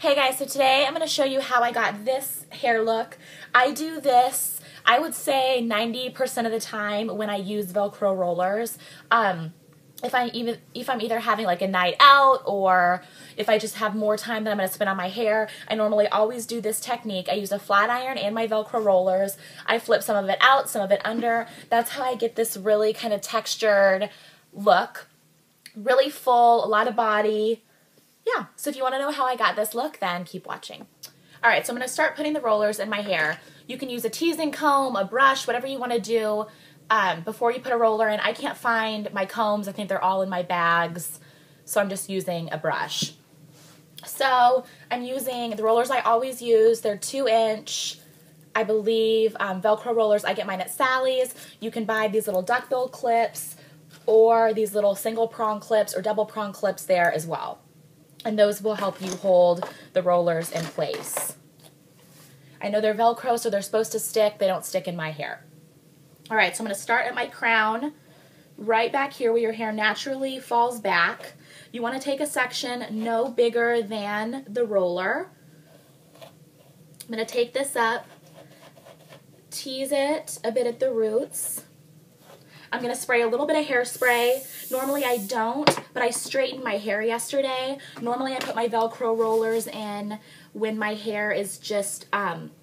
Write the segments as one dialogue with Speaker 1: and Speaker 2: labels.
Speaker 1: Hey guys, so today I'm going to show you how I got this hair look. I do this, I would say 90% of the time when I use Velcro rollers. If I'm either having like a night out or if I just have more time that I'm going to spend on my hair, I normally always do this technique. I use a flat iron and my Velcro rollers. I flip some of it out, some of it under. That's how I get this really kind of textured look. Really full, a lot of body. Yeah, so if you want to know how I got this look, then keep watching. All right, so I'm going to start putting the rollers in my hair. You can use a teasing comb, a brush, whatever you want to do before you put a roller in. I can't find my combs. I think they're all in my bags, so I'm just using a brush. So I'm using the rollers I always use. They're 2-inch, I believe, Velcro rollers. I get mine at Sally's. You can buy these little duckbill clips or these little single prong clips or double prong clips there as well. And those will help you hold the rollers in place. I know they're Velcro, so they're supposed to stick. They don't stick in my hair. All right, so I'm going to start at my crown, right back here where your hair naturally falls back. You want to take a section no bigger than the roller. I'm going to take this up, tease it a bit at the roots. I'm going to spray a little bit of hairspray. Normally I don't, but I straightened my hair yesterday. Normally I put my Velcro rollers in when my hair is just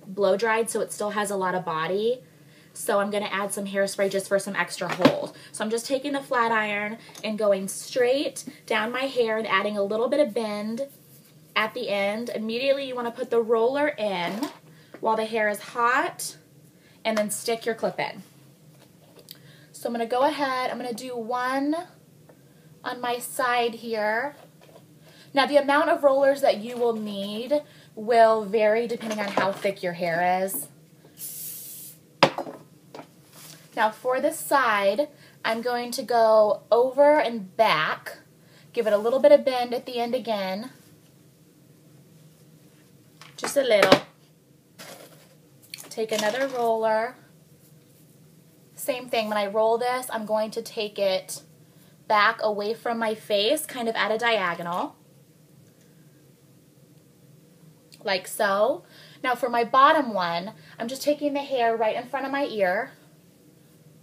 Speaker 1: blow dried, so it still has a lot of body. So I'm going to add some hairspray just for some extra hold. So I'm just taking the flat iron and going straight down my hair and adding a little bit of bend at the end. Immediately you want to put the roller in while the hair is hot and then stick your clip in. So I'm going to go ahead, I'm going to do one on my side here. Now the amount of rollers that you will need will vary depending on how thick your hair is. Now for this side, I'm going to go over and back, give it a little bit of bend at the end again, just a little. Take another roller. Same thing, when I roll this, I'm going to take it back away from my face, kind of at a diagonal, like so. Now for my bottom one, I'm just taking the hair right in front of my ear.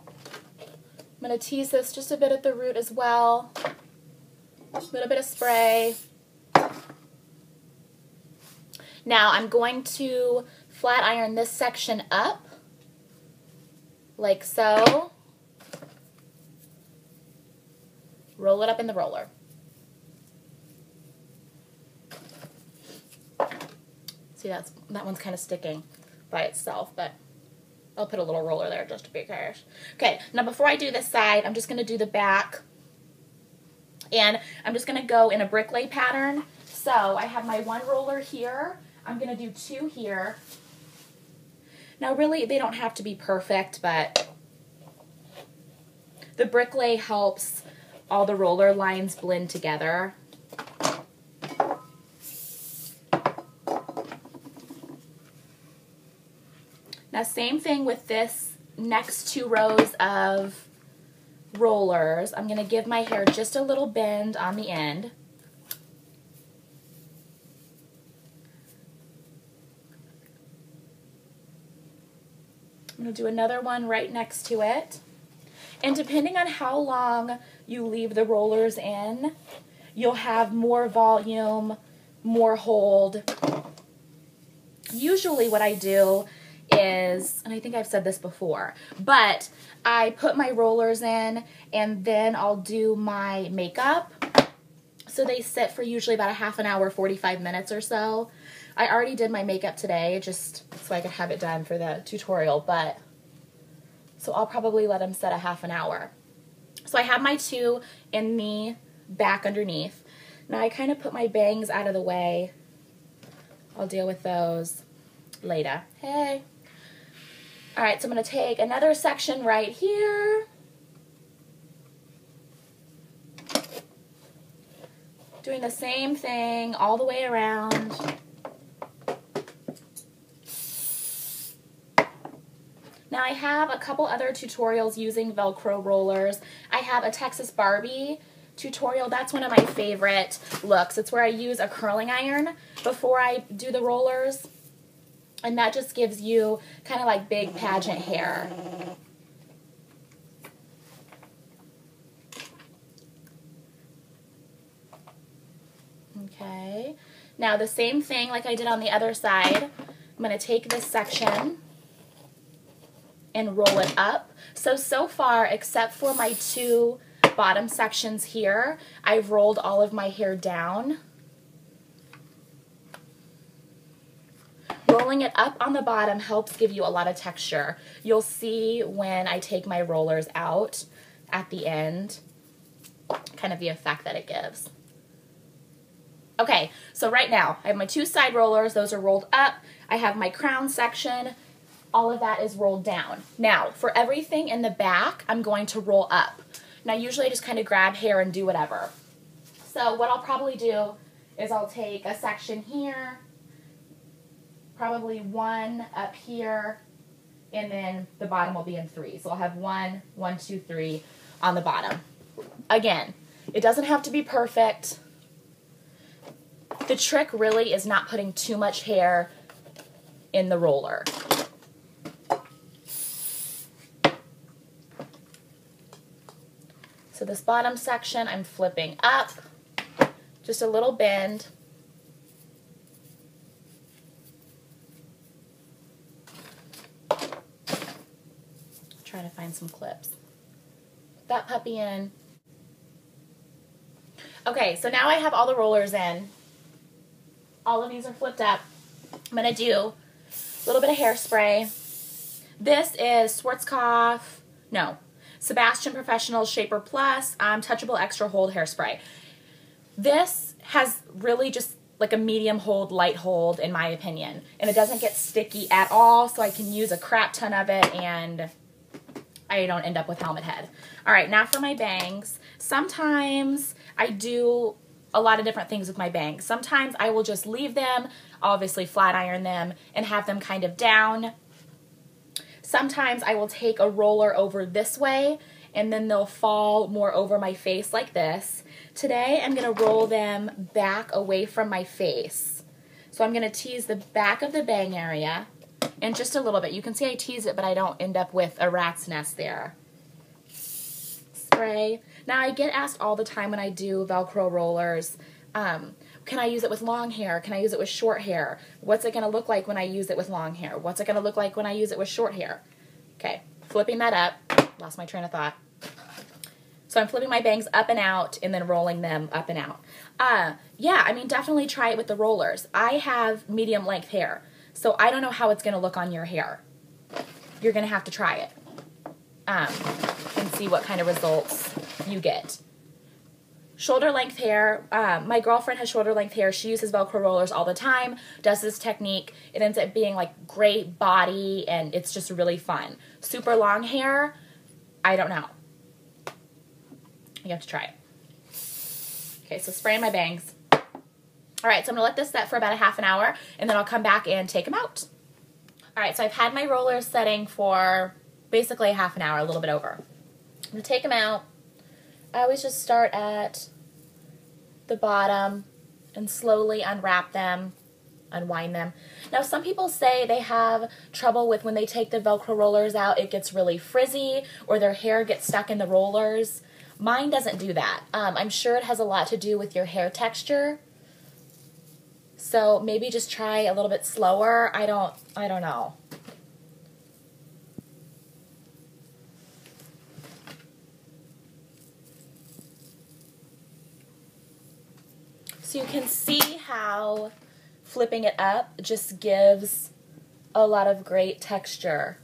Speaker 1: I'm going to tease this just a bit at the root as well, a little bit of spray. Now I'm going to flat iron this section up, like so. Roll it up in the roller. See, that one's kind of sticking by itself, but I'll put a little roller there just to be cash. Okay, now before I do this side, I'm just going to do the back. And I'm just going to go in a brick lay pattern. So I have my one roller here. I'm going to do two here. Now really, they don't have to be perfect, but the brick lay helps all the roller lines blend together. Now same thing with this next two rows of rollers. I'm going to give my hair just a little bend on the end. I'm going to do another one right next to it. And depending on how long you leave the rollers in, you'll have more volume, more hold. Usually what I do is, and I think I've said this before, but I put my rollers in and then I'll do my makeup. So they sit for usually about a half an hour, 45 minutes or so. I already did my makeup today just so I could have it done for the tutorial, but so I'll probably let them set a half an hour. So I have my two in the back underneath. Now I kind of put my bangs out of the way. I'll deal with those later. Hey. All right, so I'm going to take another section right here. Doing the same thing all the way around. Now I have a couple other tutorials using Velcro rollers. I have a Texas Barbie tutorial, that's one of my favorite looks. It's where I use a curling iron before I do the rollers. And that just gives you kind of like big pageant hair. Okay. Now the same thing like I did on the other side. I'm going to take this section and roll it up. So far, except for my two bottom sections here, I've rolled all of my hair down. Rolling it up on the bottom helps give you a lot of texture. You'll see when I take my rollers out at the end, kind of the effect that it gives. Okay, so right now, I have my two side rollers. Those are rolled up. I have my crown section. All of that is rolled down. Now, for everything in the back, I'm going to roll up. Now, usually I just kind of grab hair and do whatever. So what I'll probably do is I'll take a section here, probably one up here, and then the bottom will be in three. So I'll have 1, 1, 2, 3 on the bottom. Again, it doesn't have to be perfect. The trick really is not putting too much hair in the roller. So this bottom section I'm flipping up, just a little bend. Trying to find some clips. Put that puppy in. Okay, so now I have all the rollers in. All of these are flipped up. I'm going to do a little bit of hairspray. This is Sebastian Professional Shaper Plus Touchable Extra Hold Hairspray. This has really just like a medium hold, light hold in my opinion. And it doesn't get sticky at all, so I can use a crap ton of it and I don't end up with helmet head. All right, now for my bangs. Sometimes I do a lot of different things with my bangs. Sometimes I will just leave them, obviously flat iron them, and have them kind of down. Sometimes I will take a roller over this way, and then they'll fall more over my face like this. Today I'm going to roll them back away from my face. So I'm going to tease the back of the bang area, and just a little bit. You can see I tease it, but I don't end up with a rat's nest there. Spray. Now I get asked all the time when I do Velcro rollers, can I use it with long hair? Can I use it with short hair? What's it going to look like when I use it with long hair? What's it going to look like when I use it with short hair? Okay, flipping that up. Lost my train of thought. So I'm flipping my bangs up and out and then rolling them up and out. Yeah, I mean, definitely try it with the rollers. I have medium length hair, so I don't know how it's going to look on your hair. You're going to have to try it and see what kind of results you get. Shoulder length hair. My girlfriend has shoulder length hair. She uses Velcro rollers all the time, does this technique. It ends up being like great body and it's just really fun. Super long hair, I don't know. You have to try it. Okay, so spraying my bangs. All right, so I'm gonna let this set for about a half an hour and then I'll come back and take them out. All right, so I've had my rollers setting for basically a half an hour, a little bit over. I'm gonna take them out. I always just start at the bottom and slowly unwrap them, unwind them. Now, some people say they have trouble with when they take the Velcro rollers out, it gets really frizzy or their hair gets stuck in the rollers. Mine doesn't do that. I'm sure it has a lot to do with your hair texture. So maybe just try a little bit slower. I don't know. So you can see how flipping it up just gives a lot of great texture.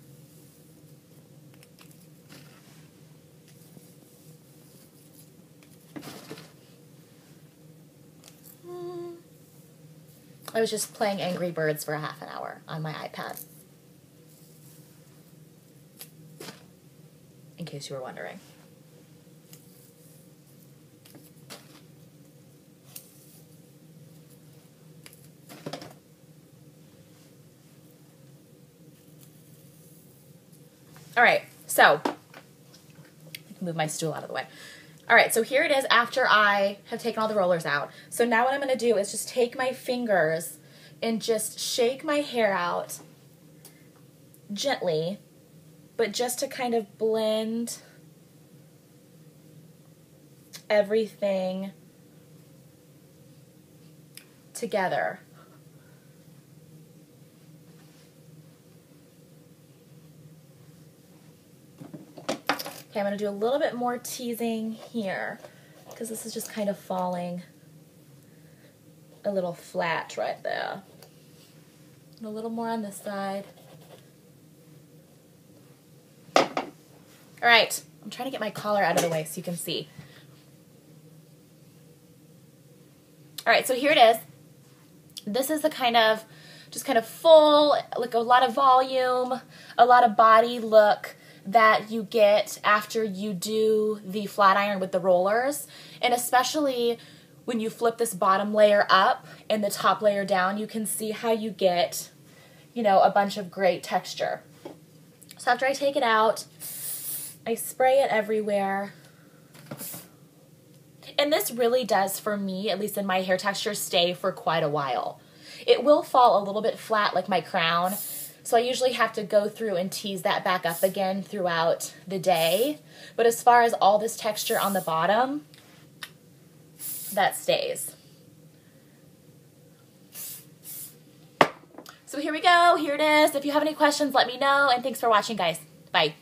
Speaker 1: I was just playing Angry Birds for a half an hour on my iPad. In case you were wondering. All right, so move my stool out of the way. All right, so here it is after I have taken all the rollers out. So now what I'm going to do is just take my fingers and just shake my hair out gently, but just to kind of blend everything together. Okay, I'm going to do a little bit more teasing here because this is just kind of falling a little flat right there. And a little more on this side. All right, I'm trying to get my collar out of the way so you can see. All right, so here it is. This is the kind of, just kind of full, like a lot of volume, a lot of body look that you get after you do the flat iron with the rollers. And especially when you flip this bottom layer up and the top layer down, you can see how you get, you know, a bunch of great texture. So after I take it out, I spray it everywhere. And this really does, for me, at least in my hair texture, stay for quite a while. It will fall a little bit flat like my crown, so I usually have to go through and tease that back up again throughout the day. But as far as all this texture on the bottom, that stays. So here we go. Here it is. If you have any questions, let me know. And thanks for watching, guys. Bye.